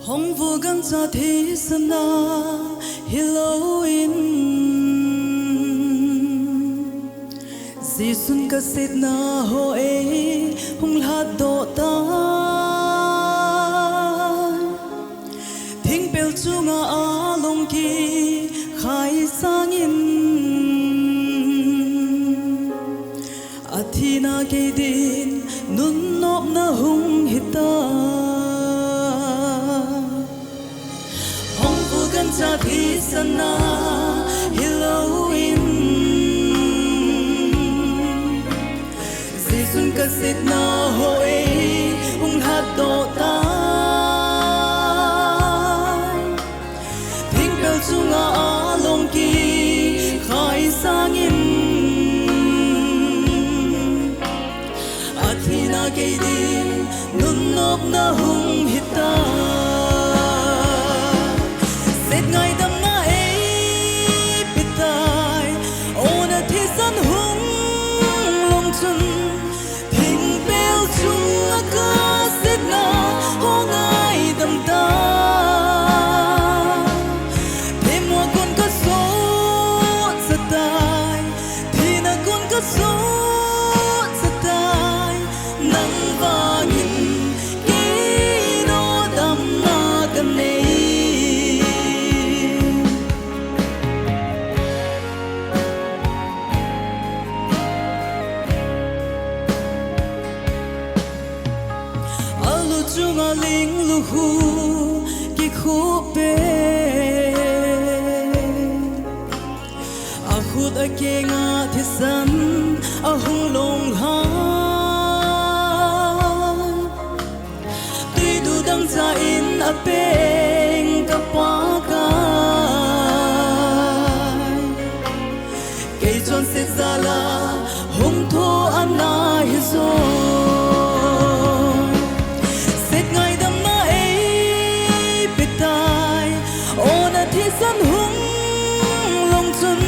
hong vô gan cha thế sana Halloween Jisun ka sit na ho e hong la do ta thing pel chunga along ki khai sangin athina ke din nun nop na hung hita hong vu gan cha thi sana Halloween Jisun ka sit na ho e hung hat do ta thing pel chunga along ki khai sangin athina ke din nun nop na hung hita set ngai dam na e pitai ona thi san hung long chun thing pel chung ka set na ho ngai dam ta thế mùa con có số sa tai thì na con có số sa tai nắng vàng kỹ nó đầm na gần này alu chunga ling lu hu ki khu pe a khut a ke nga thi san a hung long ha tui du dang cha in a peng ka pa ka ke chon se zala hung tho ana hi zo set ngai dam na e pitai ona thi san hung long chun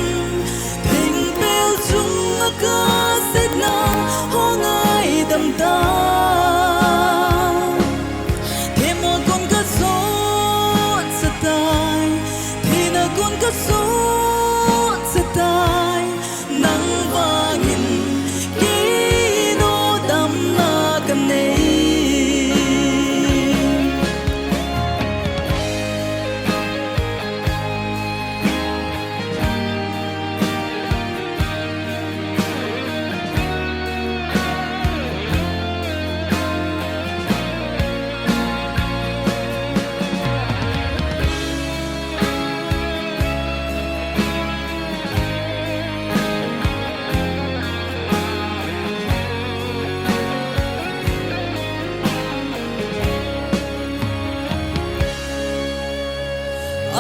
thing pel chung ka set na ho ngai dam ta thế mo con ka so sa tai thì na con ka so sa tai nang vangin ki no dam na kan nei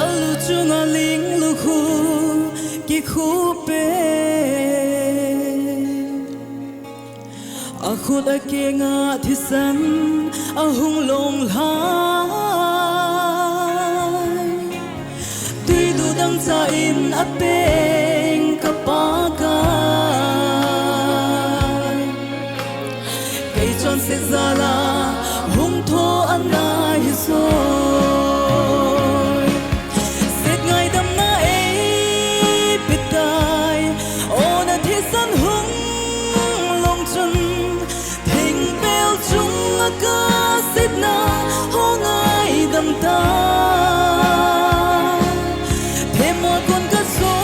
alu chunga ling lu khu ki khu pe a khut a ke nga thi san a hung long lai tui du dang cha in a peng ka pa ka kai chon se zala hung tho ana hi so ka sit na ho ngai dam ta thế mo con ka so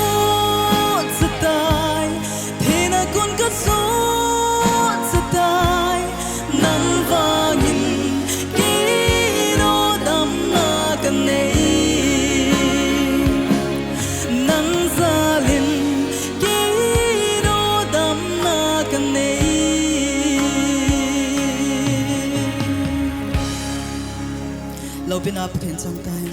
sa tai thế na con ka so sa tai nang vangin ki no dam na kan nei nang zalin ki no dam na kan nei lâu bên áp thiền trong tay